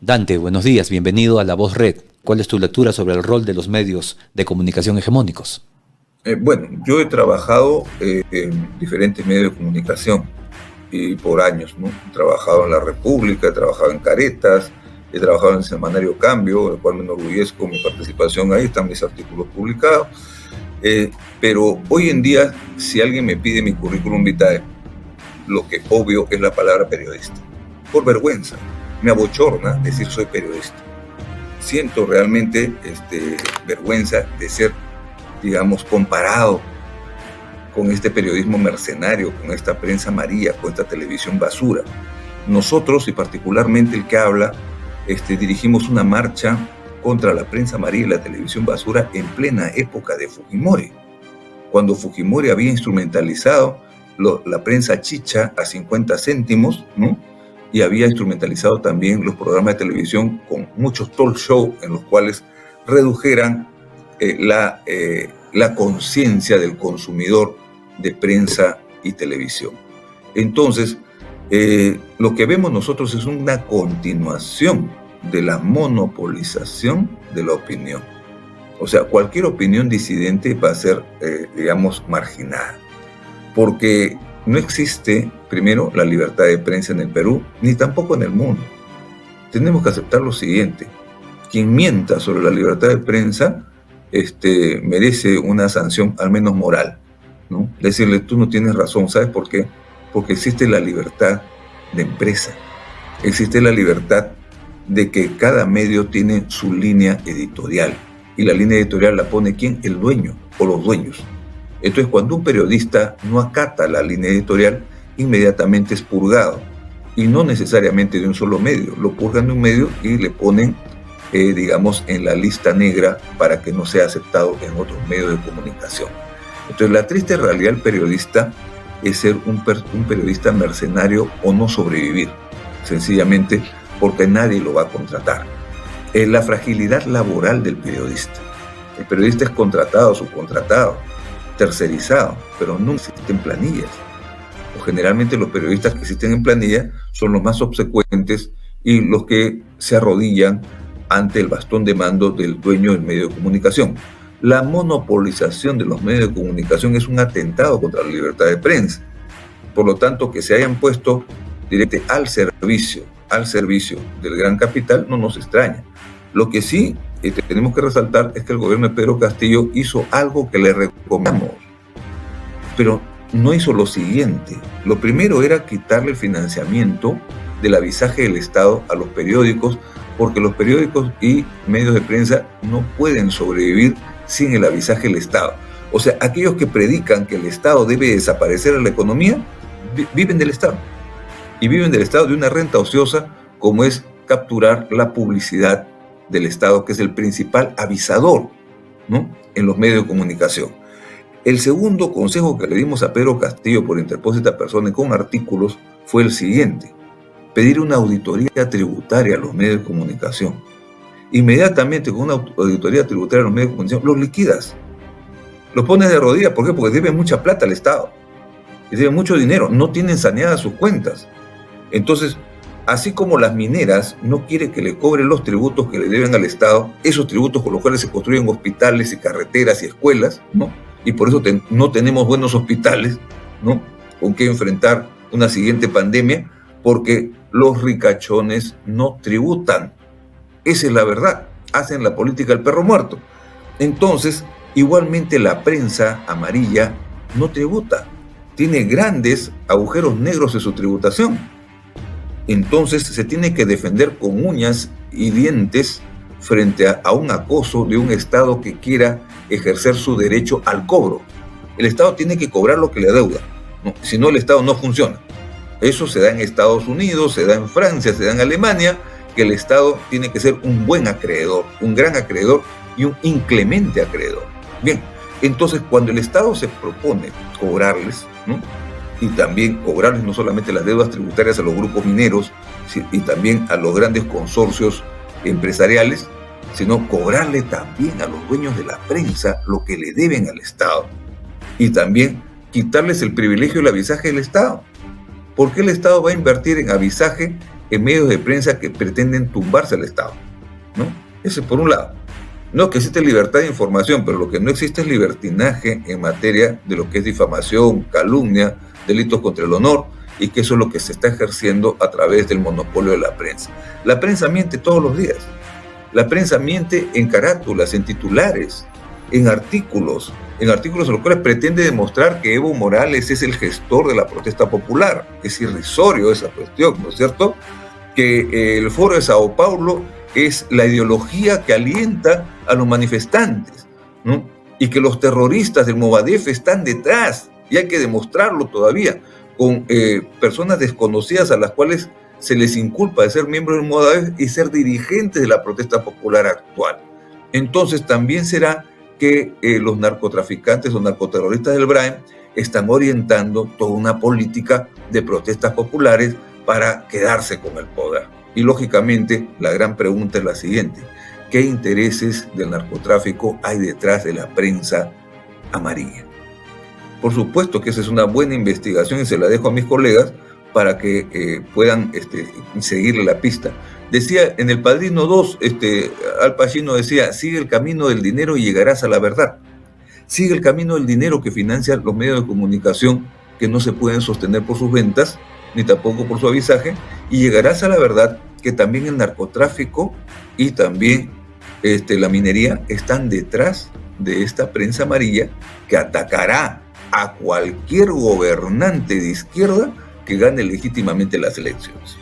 Dante, buenos días, bienvenido a La Voz Red. ¿Cuál es tu lectura sobre el rol de los medios de comunicación hegemónicos? Bueno, yo he trabajado en diferentes medios de comunicación y por años, ¿no? He trabajado en La República, he trabajado en Caretas, he trabajado en el semanario Cambio, del cual me enorgullezco mi participación ahí, están mis artículos publicados. Pero hoy en día, si alguien me pide mi currículum vitae, lo que obvio es la palabra periodista. Por vergüenza, me abochorna decir soy periodista. Siento realmente vergüenza de ser, digamos, comparado con este periodismo mercenario, con esta prensa amarilla, con esta televisión basura. Nosotros, y particularmente el que habla, dirigimos una marcha contra la prensa amarilla y la televisión basura en plena época de Fujimori, cuando Fujimori había instrumentalizado la prensa chicha a 50 céntimos, ¿no? Y había instrumentalizado también los programas de televisión con muchos talk show en los cuales redujeran la conciencia del consumidor de prensa y televisión. Entonces, lo que vemos nosotros es una continuación de la monopolización de la opinión. O sea, cualquier opinión disidente va a ser, digamos, marginada. Porque no existe, primero, la libertad de prensa en el Perú, ni tampoco en el mundo. Tenemos que aceptar lo siguiente: quien mienta sobre la libertad de prensa merece una sanción, al menos moral, ¿no? Decirle, tú no tienes razón. ¿Sabes por qué? Porque existe la libertad de empresa. Existe la libertad de que cada medio tiene su línea editorial. Y la línea editorial la pone ¿quién? El dueño o los dueños. Entonces, cuando un periodista no acata la línea editorial, inmediatamente es purgado. Y no necesariamente de un solo medio. Lo purgan de un medio y le ponen, digamos, en la lista negra para que no sea aceptado en otros medios de comunicación. Entonces, la triste realidad del periodista es ser un periodista mercenario o no sobrevivir, sencillamente porque nadie lo va a contratar. Es la fragilidad laboral del periodista. El periodista es contratado, subcontratado, tercerizado, pero no existen planillas. O generalmente los periodistas que existen en planilla son los más obsecuentes y los que se arrodillan ante el bastón de mando del dueño del medio de comunicación. La monopolización de los medios de comunicación es un atentado contra la libertad de prensa. Por lo tanto, que se hayan puesto directamente al servicio del gran capital no nos extraña. Lo que sí tenemos que resaltar es que el gobierno de Pedro Castillo hizo algo que le recomendamos, pero no hizo lo siguiente. Lo primero era quitarle el financiamiento del avisaje del Estado a los periódicos, porque los periódicos y medios de prensa no pueden sobrevivir sin el avisaje del Estado. O sea, aquellos que predican que el Estado debe desaparecer de la economía, viven del Estado. Y viven del Estado de una renta ociosa, como es capturar la publicidad del Estado, que es el principal avisador, ¿no?, en los medios de comunicación. El segundo consejo que le dimos a Pedro Castillo por interpósita persona y con artículos fue el siguiente: pedir una auditoría tributaria a los medios de comunicación. Inmediatamente, con una auditoría tributaria a los medios de comunicación, los liquidas. Los pones de rodillas. ¿Por qué? Porque deben mucha plata al Estado. Y deben mucho dinero. No tienen saneadas sus cuentas. Entonces, así como las mineras no quieren que le cobren los tributos que le deben al Estado, esos tributos con los cuales se construyen hospitales y carreteras y escuelas, ¿no? Y por eso no tenemos buenos hospitales, ¿no?, con qué enfrentar una siguiente pandemia, porque los ricachones no tributan. Esa es la verdad. Hacen la política del perro muerto. Entonces, igualmente la prensa amarilla no tributa. Tiene grandes agujeros negros en su tributación. Entonces se tiene que defender con uñas y dientes frente a un acoso de un Estado que quiera ejercer su derecho al cobro. El Estado tiene que cobrar lo que le adeuda, ¿no? Si no, el Estado no funciona. Eso se da en Estados Unidos, se da en Francia, se da en Alemania, que el Estado tiene que ser un buen acreedor, un gran acreedor y un inclemente acreedor. Bien, entonces cuando el Estado se propone cobrarles, ¿no?, y también cobrarles no solamente las deudas tributarias a los grupos mineros y también a los grandes consorcios empresariales, sino cobrarle también a los dueños de la prensa lo que le deben al Estado. Y también quitarles el privilegio del avisaje del Estado. ¿Por qué el Estado va a invertir en avisaje en medios de prensa que pretenden tumbarse al Estado, ¿no? Ese por un lado. No que existe libertad de información, pero lo que no existe es libertinaje en materia de lo que es difamación, calumnia, delitos contra el honor, y que eso es lo que se está ejerciendo a través del monopolio de la prensa. La prensa miente todos los días. La prensa miente en carátulas, en titulares, en artículos en los cuales pretende demostrar que Evo Morales es el gestor de la protesta popular. Es irrisorio esa cuestión, ¿no es cierto? Que el Foro de Sao Paulo es la ideología que alienta a los manifestantes, ¿no? Y que los terroristas del Movadef están detrás, y hay que demostrarlo todavía, con personas desconocidas a las cuales se les inculpa de ser miembros del Movadef y ser dirigentes de la protesta popular actual. Entonces también será que los narcotraficantes o narcoterroristas del BRAEM están orientando toda una política de protestas populares para quedarse con el poder. Y lógicamente la gran pregunta es la siguiente: ¿qué intereses del narcotráfico hay detrás de la prensa amarilla? Por supuesto que esa es una buena investigación y se la dejo a mis colegas para que puedan seguirle la pista. Decía en El Padrino 2, Al Pacino decía: sigue el camino del dinero y llegarás a la verdad. Sigue el camino del dinero que financia los medios de comunicación que no se pueden sostener por sus ventas, ni tampoco por su avisaje, y llegarás a la verdad que también el narcotráfico y también la minería están detrás de esta prensa amarilla que atacará a cualquier gobernante de izquierda que gane legítimamente las elecciones.